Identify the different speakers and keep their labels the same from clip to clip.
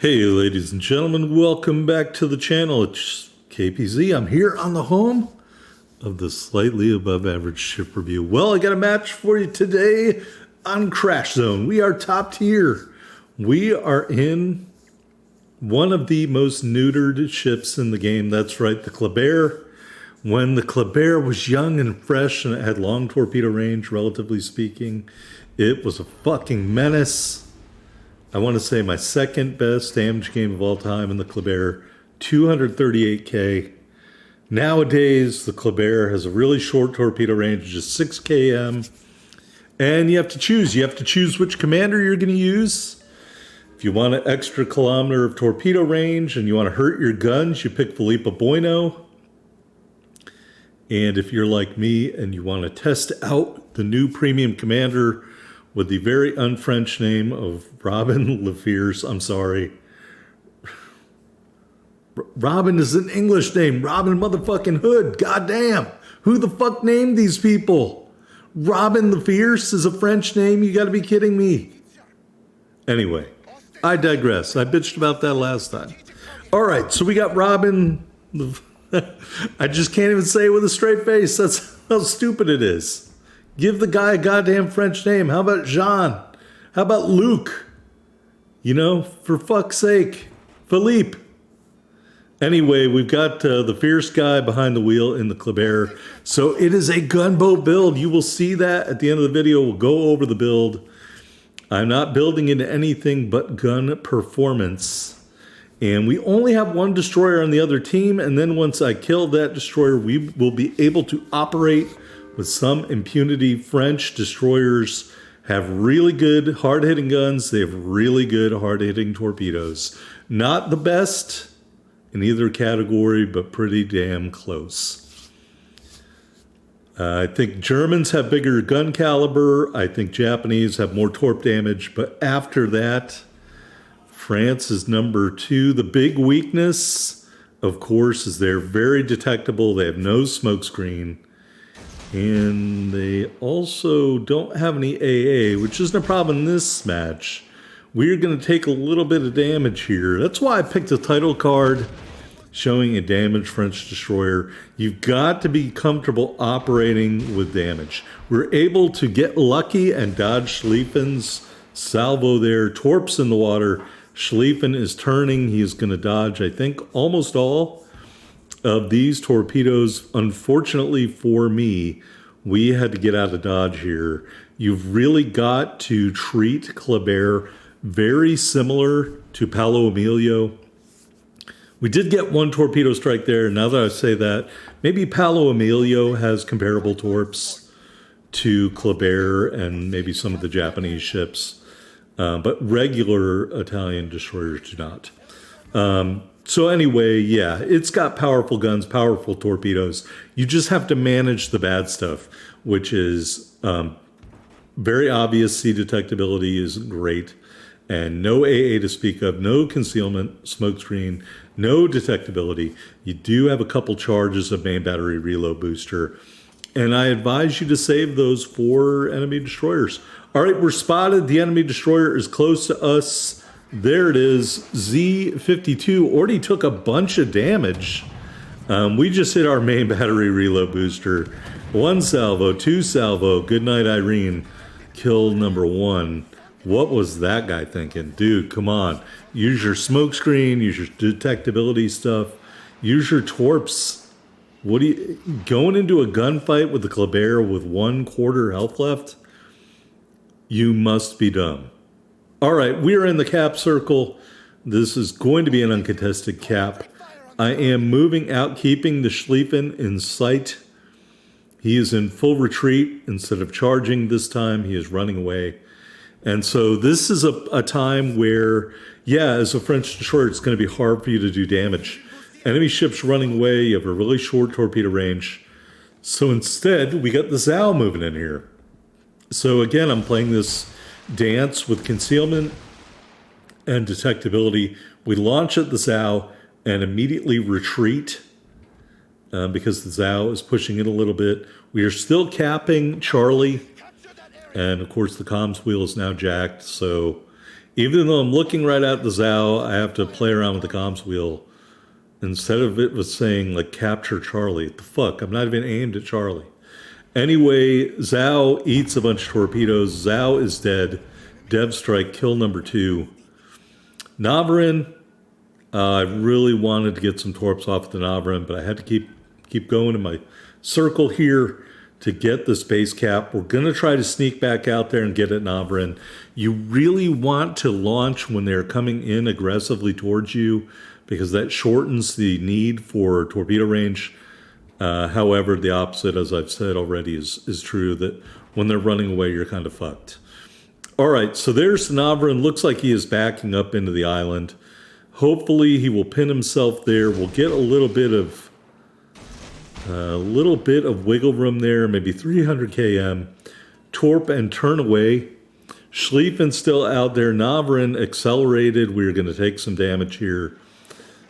Speaker 1: Hey ladies and gentlemen, welcome back to the channel. It's KPZ. I'm here on the home of the slightly above average ship review. Well, I got a match for you today on Crash Zone. We are top tier. We are in one of the most neutered ships in the game. That's right, the Kleber. When the Kleber was young and fresh and it had long torpedo range, relatively speaking, it was a fucking menace. I want to say my second best damage game of all time in the Kleber, 238K. Nowadays, the Kleber has a really short torpedo range, just 6 km. And you have to choose. You have to choose which commander you're going to use. If you want an extra kilometer of torpedo range and you want to hurt your guns, you pick Felipe Bueno. And if you're like me and you want to test out the new premium commander with the very un-French name of Robin LeFierce. I'm sorry. Robin is an English name. Robin motherfucking Hood. Goddamn. Who the fuck named these people? Robin LeFierce is a French name? You gotta be kidding me. Anyway, I digress. I bitched about that last time. All right, so we got Robin. I just can't even say it with a straight face. That's how stupid it is. Give the guy a goddamn French name. How about Jean? How about Luc? You know, for fuck's sake. Philippe. Anyway, we've got the fierce guy behind the wheel in the Kleber. So it is a gunboat build. You will see that at the end of the video. We'll go over the build. I'm not building into anything but gun performance. And we only have one destroyer on the other team. And then once I kill that destroyer, we will be able to operate with some impunity. French destroyers have really good hard-hitting guns. They have really good hard-hitting torpedoes. Not the best in either category, but pretty damn close. I think Germans have bigger gun caliber. I think Japanese have more torp damage. But after that, France is number 2. The big weakness, of course, is they're very detectable. They have no smokescreen. And they also don't have any AA, which isn't a problem in this match. We're going to take a little bit of damage here. That's why I picked a title card showing a damaged French destroyer. You've got to be comfortable operating with damage. We're able to get lucky and dodge Schlieffen's salvo there. Torps in the water. Schlieffen is turning. He is going to dodge, I think, almost all of these torpedoes. Unfortunately for me, we had to get out of dodge here. You've really got to treat Kleber very similar to Paolo Emilio. We did get one torpedo strike there. Now that I say that, maybe Paolo Emilio has comparable torps to Kleber and maybe some of the Japanese ships, but regular Italian destroyers do not. So anyway, yeah, it's got powerful guns, powerful torpedoes. You just have to manage the bad stuff, which is very obvious. Sea detectability is great, and no AA to speak of, no concealment, smokescreen, no detectability. You do have a couple charges of main battery reload booster, and I advise you to save those for enemy destroyers. All right, we're spotted. The enemy destroyer is close to us. There it is, Z52 already took a bunch of damage. We just hit our main battery reload booster. 1 salvo, 2 salvo, good night Irene, kill number 1. What was that guy thinking? Dude, come on. Use your smoke screen, use your detectability stuff, use your torps. What are you, going into a gunfight with the Kleber with 1/4 health left? You must be dumb. All right, we are in the cap circle. This is going to be an uncontested cap. I am moving out, keeping the Schlieffen in sight. He is in full retreat. Instead of charging this time, he is running away. And so this is a time where, yeah, as a French destroyer, it's going to be hard for you to do damage. Enemy ships running away. You have a really short torpedo range. So instead, we got the Zao moving in here. So again, I'm playing this dance with concealment and detectability. We launch at the Zao and immediately retreat because the Zao is pushing it a little bit. We are still capping Charlie, and of course the comms wheel is now jacked, so Even though I'm looking right at the Zao, I have to play around with the comms wheel. Instead of it was saying, like, capture Charlie. What the fuck? I'm not even aimed at Charlie. Anyway, Zao eats a bunch of torpedoes. Zao is dead. Dev strike, kill number 2. Navarin, I really wanted to get some torps off the Navarin, but I had to keep going in my circle here to get the space cap. We're going to try to sneak back out there and get at Navarin. You really want to launch when they're coming in aggressively towards you because that shortens the need for torpedo range. However, the opposite, as I've said already, is true, that when they're running away, you're kind of fucked. All right, so there's Navarin. Looks like he is backing up into the island. Hopefully, he will pin himself there. We'll get a little bit of wiggle room there, maybe 300 km. Torp and turn away. Schlieffen still out there. Navarin accelerated. We're going to take some damage here.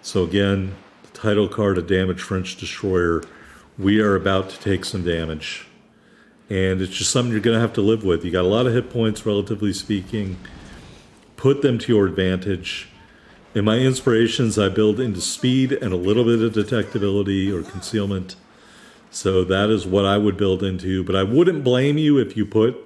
Speaker 1: So again, the title card, a damaged French destroyer. We are about to take some damage. And it's just something you're going to have to live with. You got a lot of hit points, relatively speaking. Put them to your advantage. In my inspirations, I build into speed and a little bit of detectability or concealment. So that is what I would build into. But I wouldn't blame you if you put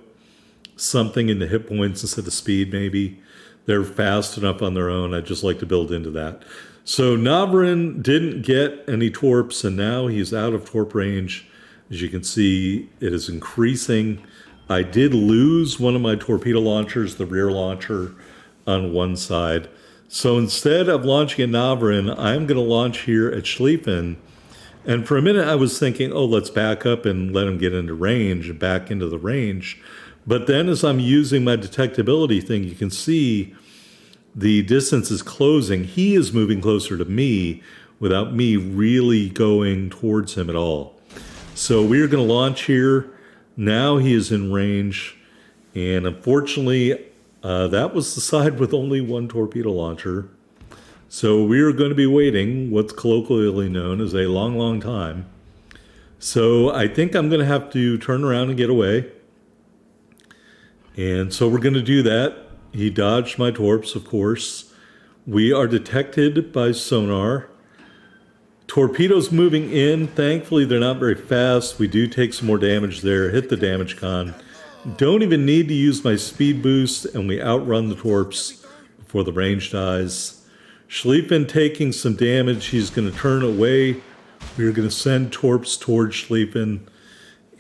Speaker 1: something into hit points instead of speed, maybe. They're fast enough on their own. I just like to build into that. So Navarin didn't get any torps, and now he's out of torp range. As you can see, it is increasing. I did lose one of my torpedo launchers, the rear launcher, on one side. So instead of launching at Navarin, I'm going to launch here at Schlieffen. And for a minute, I was thinking, oh, let's back up and let him get into range and back into the range. But then as I'm using my detectability thing, you can see the distance is closing. He is moving closer to me without me really going towards him at all. So we're going to launch here. Now he is in range. And unfortunately, that was the side with only one torpedo launcher. So we are going to be waiting what's colloquially known as a long, long time. So I think I'm going to have to turn around and get away. And so we're going to do that. He dodged my torps, of course. We are detected by sonar. Torpedoes moving in. Thankfully, they're not very fast. We do take some more damage there. Hit the damage con. Don't even need to use my speed boost, and we outrun the torps before the range dies. Schlieffen taking some damage. He's going to turn away. We're going to send torps towards Schlieffen.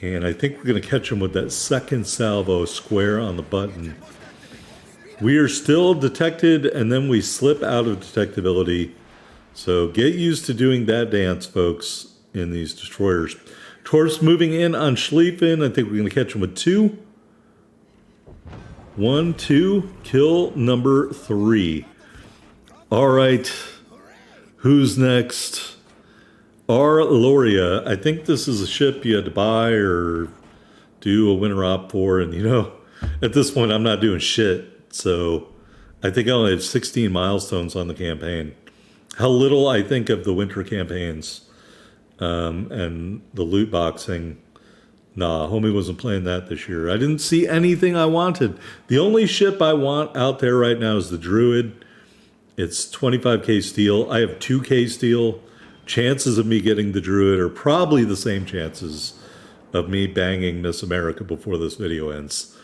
Speaker 1: And I think we're going to catch him with that second salvo square on the button. We are still detected, and then we slip out of detectability. So get used to doing that dance, folks, in these destroyers. Torps moving in on Schlieffen. I think we're going to catch him with 2. 1, 2. Kill number 3. All right. Who's next? Our Loria. I think this is a ship you had to buy or do a winter op for. And, you know, at this point, I'm not doing shit. So I think I only have 16 milestones on the campaign. How little I think of the winter campaigns and the loot boxing. Nah, homie wasn't playing that this year. I didn't see anything I wanted. The only ship I want out there right now is the Druid. It's 25k steel. I have 2k steel. Chances of me getting the Druid are probably the same chances of me banging Miss America before this video ends.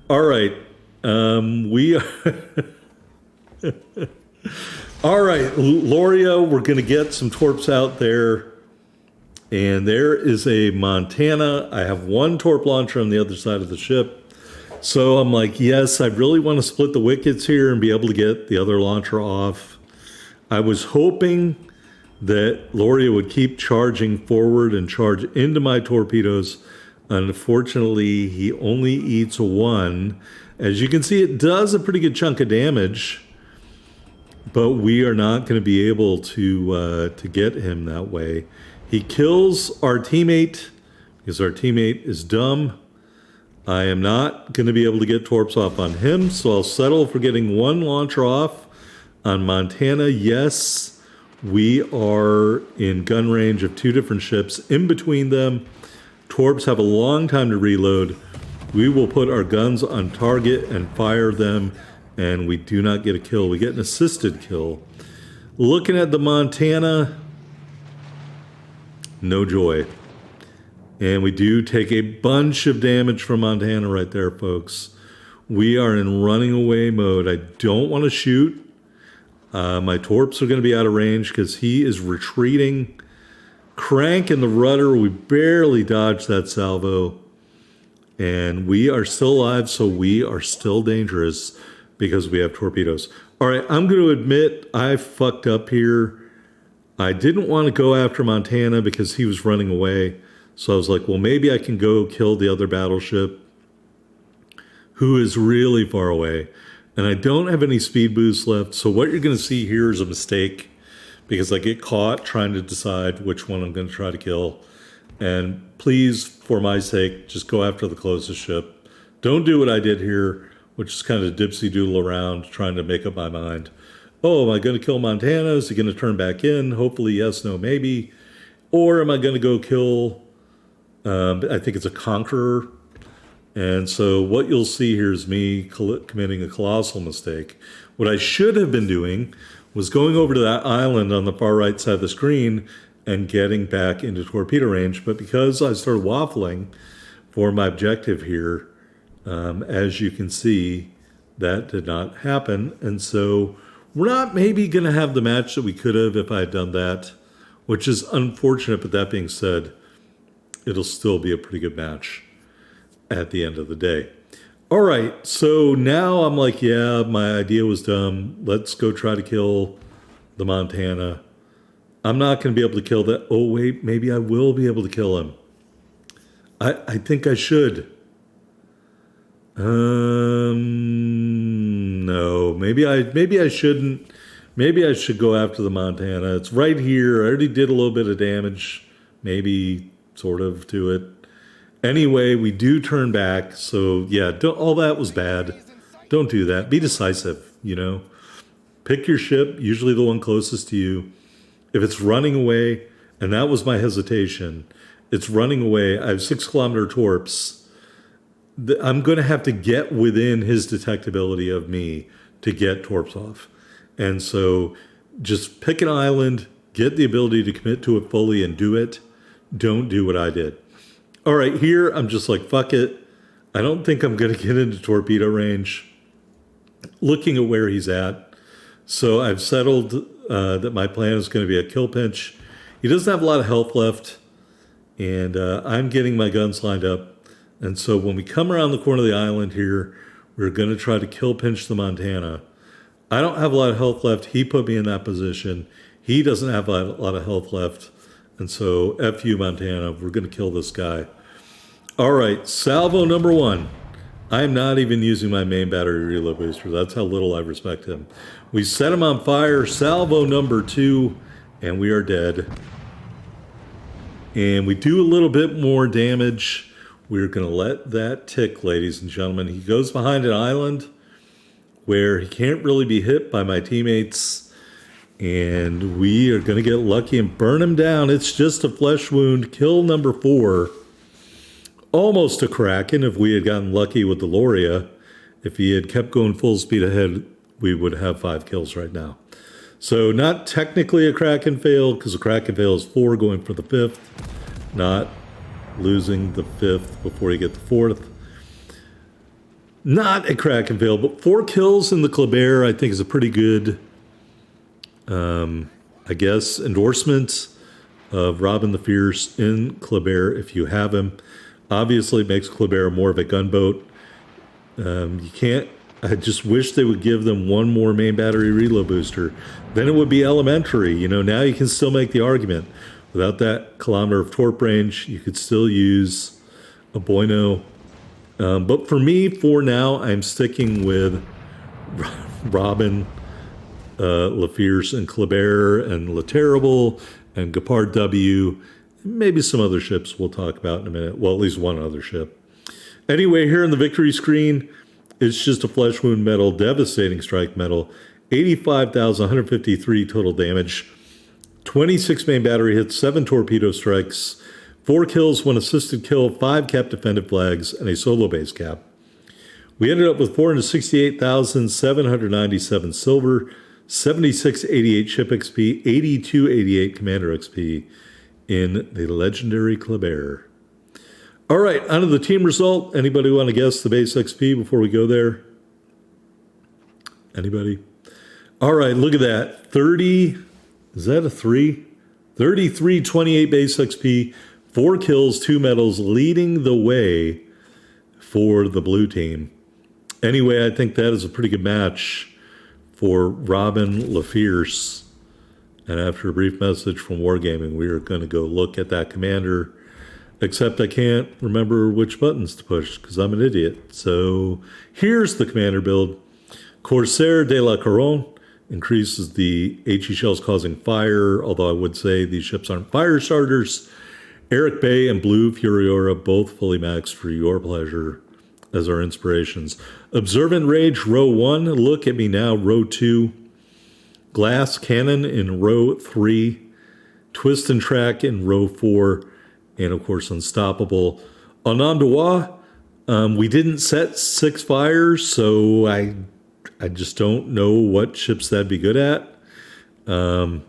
Speaker 1: All right. We are all right, Loria, we're going to get some torps out there. And there is a Montana. I have one torp launcher on the other side of the ship. So I'm like, yes, I really want to split the wickets here and be able to get the other launcher off. I was hoping that Loria would keep charging forward and charge into my torpedoes. Unfortunately, he only eats 1. As you can see, it does a pretty good chunk of damage, but we are not going to be able to get him that way. He kills our teammate because our teammate is dumb. I am not going to be able to get torps off on him, so I'll settle for getting 1 launcher off on Montana. Yes, we are in gun range of 2 different ships. In between them, torps have a long time to reload. We will put our guns on target and fire them and we do not get a kill. We get an assisted kill. Looking at the Montana, no joy. And we do take a bunch of damage from Montana right there, folks. We are in running away mode. I don't want to shoot. My torps are going to be out of range because he is retreating. Crank in the rudder. We barely dodged that salvo. And we are still alive, so we are still dangerous because we have torpedoes. All right, I'm going to admit I fucked up here. I didn't want to go after Montana because he was running away. So I was like, well, maybe I can go kill the other battleship who is really far away. And I don't have any speed boosts left. So what you're going to see here is a mistake because I get caught trying to decide which one I'm going to try to kill. And please, for my sake, just go after the closest ship. Don't do what I did here, which is kind of dipsy-doodle around trying to make up my mind. Oh, am I going to kill Montana? Is he going to turn back in? Hopefully, yes, no, maybe. Or am I going to go kill, I think it's a Conqueror. And so what you'll see here is me committing a colossal mistake. What I should have been doing was going over to that island on the far right side of the screen and getting back into torpedo range. But because I started waffling for my objective here, as you can see, that did not happen. And so we're not maybe going to have the match that we could have if I had done that, which is unfortunate. But that being said, it'll still be a pretty good match at the end of the day. All right, so now I'm like, yeah, my idea was dumb. Let's go try to kill the Montana. I'm not going to be able to kill that. Oh, wait, maybe I will be able to kill him. I think I should. No, maybe I shouldn't. Maybe I should go after the Montana. It's right here. I already did a little bit of damage, maybe sort of to it. Anyway, we do turn back. So yeah, all that was bad. Don't do that. Be decisive, you know. Pick your ship, usually the one closest to you. If it's running away, and that was my hesitation, it's running away. I have 6-kilometer torps. I'm going to have to get within his detectability of me to get torps off. And so just pick an island, get the ability to commit to it fully and do it. Don't do what I did. All right, here I'm just like, fuck it. I don't think I'm going to get into torpedo range. Looking at where he's at. So I've settled that my plan is going to be a kill pinch. He doesn't have a lot of health left. And I'm getting my guns lined up. And so when we come around the corner of the island here, we're going to try to kill pinch the Montana. I don't have a lot of health left. He put me in that position. He doesn't have a lot of health left. And so, F you, Montana. We're going to kill this guy. All right, salvo number 1. I'm not even using my main battery reload booster. That's how little I respect him. We set him on fire. Salvo number 2, and we are dead. And we do a little bit more damage. We're going to let that tick, ladies and gentlemen. He goes behind an island where he can't really be hit by my teammates. And we are going to get lucky and burn him down. It's just a flesh wound. Kill number 4. Almost a Kraken if we had gotten lucky with the Loria. If he had kept going full speed ahead, we would have 5 kills right now. So not technically a Kraken fail, because a Kraken fail is 4 going for the 5th. Not losing the 5th before you get the 4th. Not a Kraken fail, but 4 kills in the Kleber I think is a pretty good, I guess, endorsement of Robin the Fierce in Kleber if you have him. Obviously, it makes Kleber more of a gunboat. You can't. I just wish they would give them one more main battery reload booster. Then it would be elementary. You know, now you can still make the argument. Without that kilometer of torp range, you could still use a Bueno. But for me, for now, I'm sticking with Robin, LaFierce, and Kleber, and La Terrible, and Gepard W. Maybe some other ships we'll talk about in a minute. Well, at least one other ship. Anyway, here on the victory screen, it's just a flesh wound medal, devastating strike medal, 85,153 total damage, 26 main battery hits, 7 torpedo strikes, 4 kills, 1 assisted kill, 5 cap defended flags, and a solo base cap. We ended up with 468,797 silver, 7688 ship XP, 8288 commander XP in the legendary Kleber. All right, on to the team result. Anybody want to guess the base XP before we go there? Anybody? All right, look at that. 30, is that a 3? 3328 base XP, 4 kills, 2 medals, leading the way for the blue team. Anyway, I think that is a pretty good match for Robin LaFierce. And after a brief message from Wargaming, we are going to go look at that commander. Except I can't remember which buttons to push because I'm an idiot. So here's the commander build. Corsair de la Couronne increases the HE shells causing fire, although I would say these ships aren't fire starters. Eric Bay and Blue Furiora, both fully maxed for your pleasure as our inspirations. Observant Rage, row 1. Look at me now, row 2. Glass Cannon in row 3. Twist and Track in row 4. And, of course, Unstoppable. Onondawa, we didn't set 6 fires, so I just don't know what ships that'd be good at. So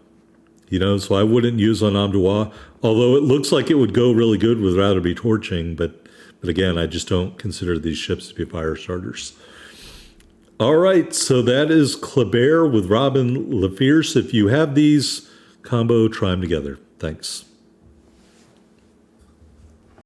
Speaker 1: I wouldn't use Onondawa, although it looks like it would go really good with Rather Be Torching, but again, I just don't consider these ships to be fire starters. All right, so that is Kleber with Robin LaFierce. If you have these, combo, try them together. Thanks.